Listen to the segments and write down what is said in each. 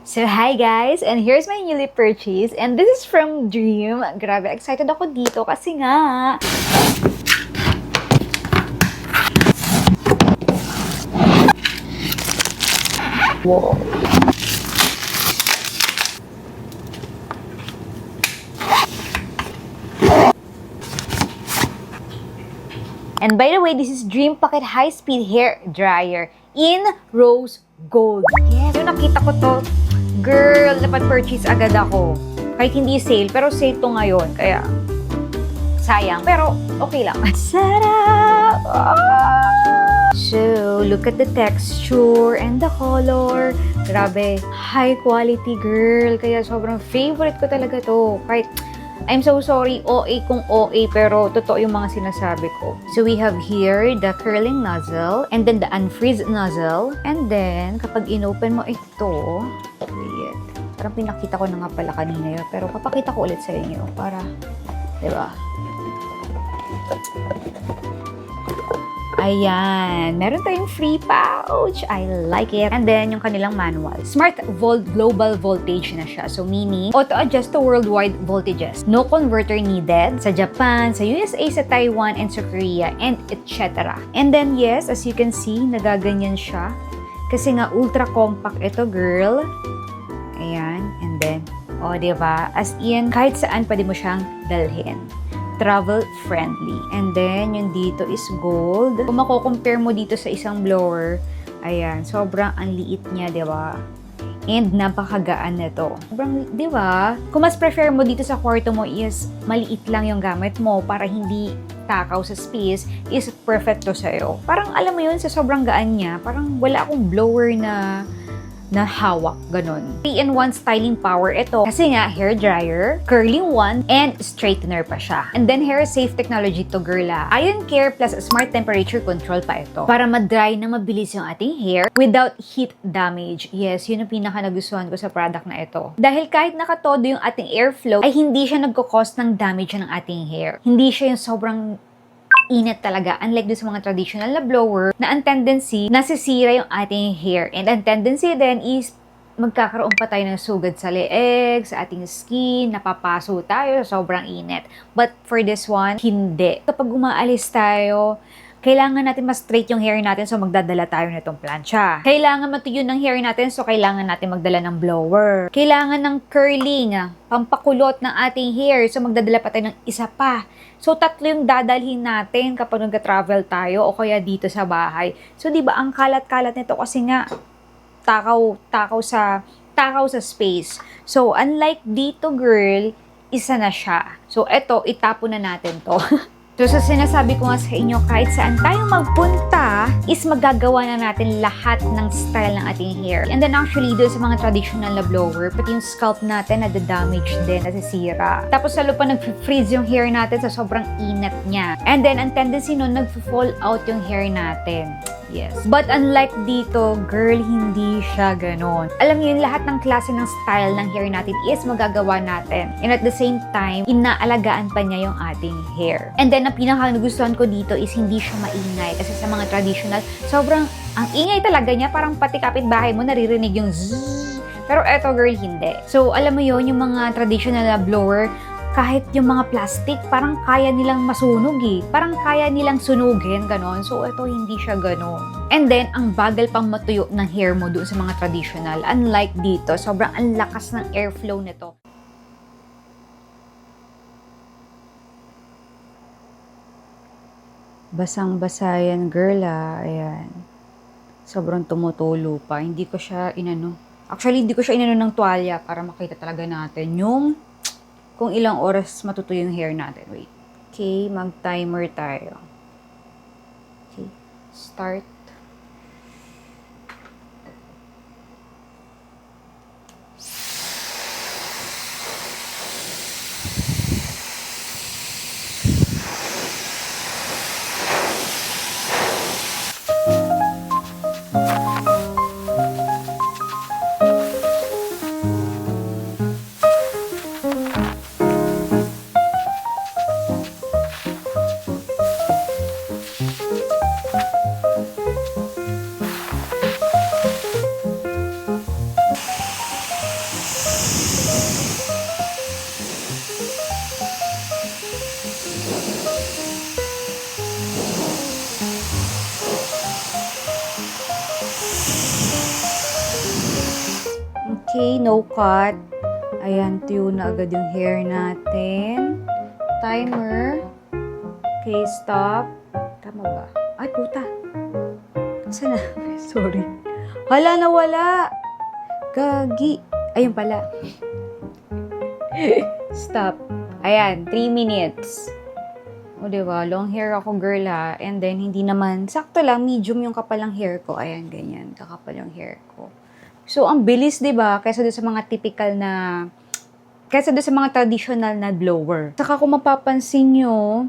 So, hi guys! And here's my newly purchase. And this is from Dream. Grabe, excited ako dito kasi nga... Wow! And by the way, this is Dream Pocket High Speed Hair Dryer in Rose Gold. Yes, yung nakita ko to, girl, napag-purchase agad ako. Kahit hindi sale, pero sale to ngayon. Kaya, sayang. Pero, okay lang. Sarap! Ah! So, look at the texture and the color. Grabe, high quality, girl. Kaya sobrang favorite ko talaga to. Kahit, I'm so sorry, OA kung OA, pero totoo yung mga sinasabi ko. So, we have here the curling nozzle, and then the unfreeze nozzle, and then, kapag inopen mo ito, wait, parang pinakita ko na nga pala kanina yun, pero papakita ko ulit sa inyo, para, diba? Ayan, meron tayong free pouch. I like it. And then, yung kanilang manual. Smart Volt Global Voltage na siya. So, meaning, auto-adjust to worldwide voltages. No converter needed sa Japan, sa USA, sa Taiwan, and sa Korea, and etc. And then, yes, as you can see, nagaganyan siya. Kasi nga, ultra compact ito, girl. Ayan. And then, diba? As in, kahit saan pwede mo siyang dalhin. Travel friendly. And then, yung dito is gold. Kung mako-compare mo dito sa isang blower, ayan, sobrang ang liit niya, di ba? And napakagaan nito. Sobrang, di ba? Kung mas prefer mo dito sa kwarto mo is maliit lang yung gamit mo para hindi takaw sa space, is perfect to sa'yo. Parang alam mo yun, sa sobrang gaan niya, parang wala akong blower na hawak, ganun. 3-in-1 styling power ito. Kasi nga, hair dryer, curling one, and straightener pa siya. And then, hair safe technology to, girl. Ion care plus smart temperature control pa ito. Para ma-dry na mabilis yung ating hair without heat damage. Yes, yun ang pinaka nagustuhan ko sa product na ito. Dahil kahit nakatodo yung ating airflow, ay hindi siya nagko-cause ng damage ng ating hair. Hindi siya yung sobrang init talaga. Unlike dun sa mga traditional na blower, na ang tendency, nasisira yung ating hair. And ang tendency din is, magkakaroon pa tayo ng sugat sa leeg, sa ating skin, napapaso tayo sa sobrang init. But for this one, hindi. Kapag umaalis tayo, kailangan natin ma-straight yung hair natin, so magdadala tayo nitong plancha. Kailangan matuyo ng hair natin, so kailangan natin magdala ng blower. Kailangan ng curling, pampakulot ng ating hair, so magdadala pa tayo ng isa pa. So, 3 yung dadalhin natin kapag nag-travel tayo o kaya dito sa bahay. So, di ba, ang kalat-kalat nito kasi nga, takaw sa space. So, unlike dito, girl, isa na siya. So, eto, itapon na natin to. So, sa sinasabi ko nga sa inyo, kahit saan tayo magpunta, is magagawa na natin lahat ng style ng ating hair. And then actually, doon sa mga traditional na blower, pati yung scalp natin na-damage din, nasisira. Tapos lalo pa nag-freeze yung hair natin sa sobrang inat niya. And then, ang tendency nun, nag-fall out yung hair natin. Yes. But unlike dito, girl, hindi siya ganon. Alam niyo yun, lahat ng klase ng style ng hair natin is magagawa natin. And at the same time, inaalagaan pa niya yung ating hair. And then, ang pinaka-nagustuhan ko dito is hindi siya maingay. Kasi sa mga traditional, sobrang, ang ingay talaga niya, parang pati kapitbahay mo naririnig yung zzz. Pero eto, girl, hindi. So, alam mo yun, yung mga traditional na blower, kahit yung mga plastic, parang kaya nilang masunog eh. Parang kaya nilang sunugin, ganon. So, ito hindi siya ganon. And then, ang bagal pang matuyo ng hair mo doon sa mga traditional. Unlike dito, sobrang ang lakas ng airflow nito. Basang-basa yan, girl, Ayan. Sobrang tumutulo pa. Hindi ko siya inano. Actually, hindi ko siya inano ng tuwalya para makita talaga natin yung kung ilang oras matutuyo yung hair natin. Wait. Okay, mag-timer tayo. Okay, start. Okay, no cut. Ayan, tune na agad yung hair natin. Timer. Okay, stop. Tama ba? Ay, puta. Saan na? Sorry. Hala, nawala. Gagi. Ayun pala. Stop. Ayan, 3 minutes. O, diba? Long hair ako, girl, ha? And then, hindi naman, sakto lang, medium yung kapalang hair ko. Ayan, ganyan. Kakapal yung hair ko. So, ang bilis, diba? Kaysa doon sa mga typical na, kaysa doon sa mga traditional na blower. Saka kung mapapansin nyo,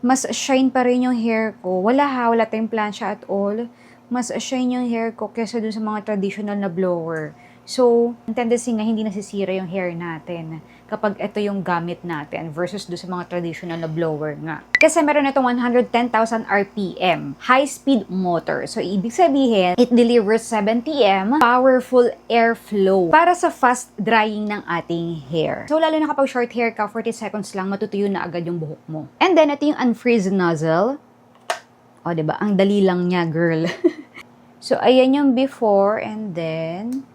mas shine pa rin yung hair ko. Wala tayong plancha at all. Mas shine yung hair ko kaysa doon sa mga traditional na blower. So, ang tendency nga, hindi nasisira yung hair natin kapag ito yung gamit natin versus do sa mga traditional na blower nga. Kasi meron itong 110,000 RPM, high-speed motor. So, ibig sabihin, it delivers 7 PM, powerful airflow para sa fast drying ng ating hair. So, lalo na kapag short hair ka, 40 seconds lang, matutuyo na agad yung buhok mo. And then, ito yung unfreeze nozzle. O, diba? Ang dali lang niya, girl. So, ayan yung before and then...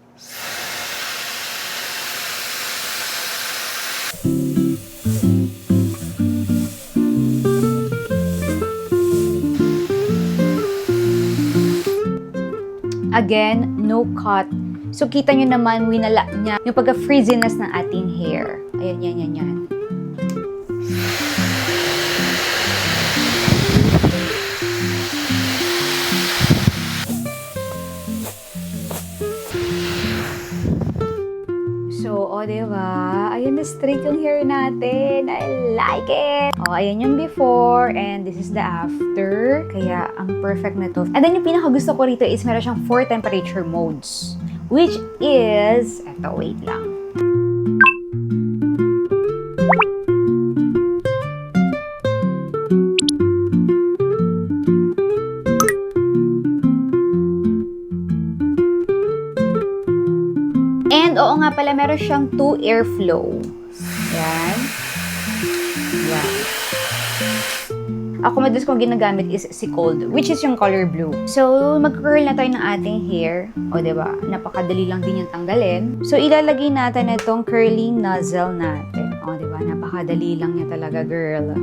Again, no cut. So, kita nyo naman, winala niya yung pagka-freeziness ng ating hair. Ayan, yan. So, diba? Ayan na straight yung hair natin. I like it! Ayan yung before and this is the after. Kaya, ang perfect na to. And then, yung pinaka-gusto ko rito is meron siyang 4 temperature modes. Which is... Eto, wait lang. And oo nga pala, meron siyang 2 airflow. Yan. Yan. Ako madalas kong ginagamit is si Cold, which is yung color blue. So, mag-curl na tayo ng ating hair. O, diba? Napakadali lang din yung tanggalin. So, ilalagay natin itong curling nozzle natin. O, diba? Napakadali lang niya talaga, girl.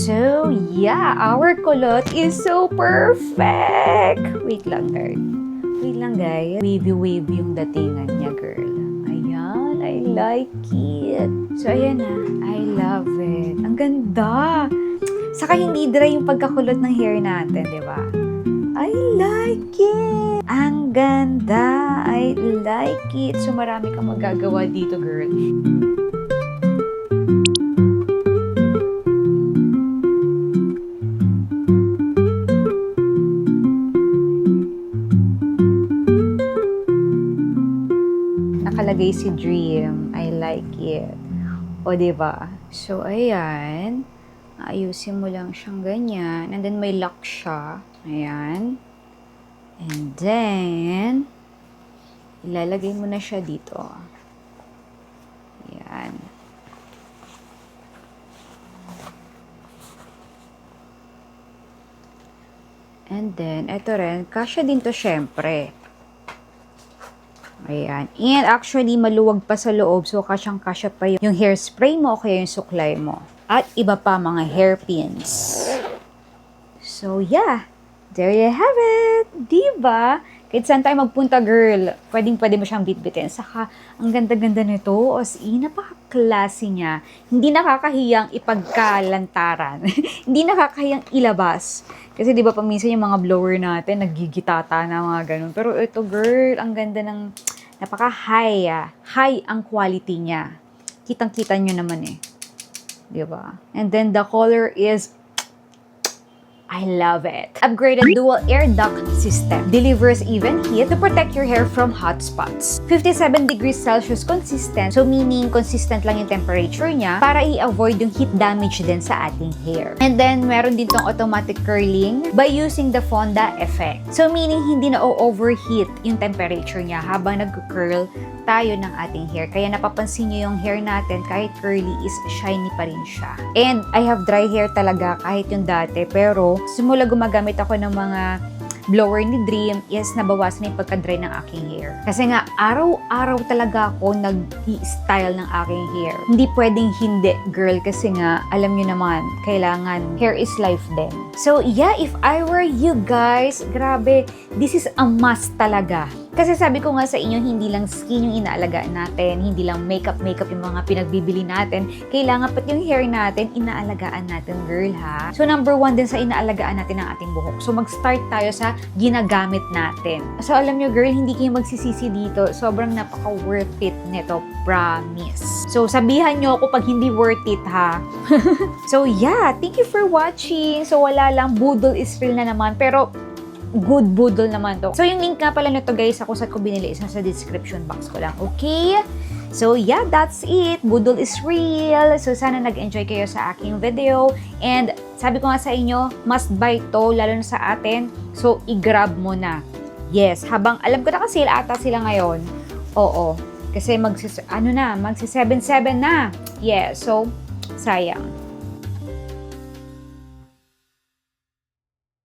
So, yeah, our kulot is so perfect! Wait lang, guys. Wavy yung datingan niya, girl. Ayan, I like it. So, ayan na. I love it. Ang ganda! Saka hindi dry yung pagkakulot ng hair natin, di ba? I like it! Ang ganda! I like it! So, marami kang magagawa dito, girl. Nakalagay si Dream. I like it. O, diba? So, ayan. Ayusin mo lang siyang ganyan. And then, may lock siya. Ayan. And then, ilalagay mo na siya dito. Ayan. And then, eto rin. Kasya din to syempre. Ayan. And actually, maluwag pa sa loob. So, kasyang-kasya pa yung hairspray mo o kaya yung suklay mo. At iba pa mga hairpins. So, yeah. There you have it. Diba? Kahit saan tayo magpunta, girl, pwede mo siyang bitbitin. Saka, ang ganda-ganda nito. As in, napaka-classy niya. Hindi nakakahiyang ipagkalantaran. Hindi nakakahiyang ilabas. Kasi di ba paminsan yung mga blower natin, naggigitata na mga ganun. Pero ito, girl, ang ganda ng napaka-high. High ang quality niya. Kitang-kita nyo naman eh. Di ba? And then the color is I love it. Upgraded dual air duct system. Delivers even heat to protect your hair from hot spots. 57 degrees Celsius consistent. So meaning consistent lang yung temperature niya para i-avoid yung heat damage din sa ating hair. And then meron din tong automatic curling by using the Fonda effect. So meaning hindi na overheat yung temperature niya habang nag-curl tayo ng ating hair. Kaya napapansin nyo yung hair natin kahit curly is shiny pa rin siya. And I have dry hair talaga kahit yung dati. Pero simula gumagamit ako ng mga blower ni Dream is nabawasan na yung pagka-dry ng aking hair. Kasi nga, araw-araw talaga ako nag-i-style ng aking hair. Hindi pwedeng hindi, girl, kasi nga, alam nyo naman, kailangan, hair is life din. So, yeah, if I were you guys, grabe, this is a must talaga. Kasi sabi ko nga sa inyo, hindi lang skin yung inaalagaan natin, hindi lang makeup yung mga pinagbibili natin. Kailangan pati yung hair natin, inaalagaan natin, girl, ha? So, number 1 din sa inaalagaan natin ang ating buhok. So, mag-start tayo sa ginagamit natin. So, alam nyo, girl, hindi kayo magsisisi dito. Sobrang napaka-worth it nito, promise. So, sabihan nyo ako pag hindi worth it, ha? So, yeah, thank you for watching. So, wala lang, budol is real na naman. Pero, good budol naman to. So, yung link nga pala nito, guys, ako saan ko binili is nasa description box ko lang. Okay? So, yeah, that's it. Budol is real. So, sana nag-enjoy kayo sa aking video. And, sabi ko nga sa inyo, must buy to, lalo na sa atin. So, i-grab mo na. Yes, habang, alam ko na kasi ata sila ngayon. Oo. Kasi magsi 7-7 na. Yeah, so, sayang.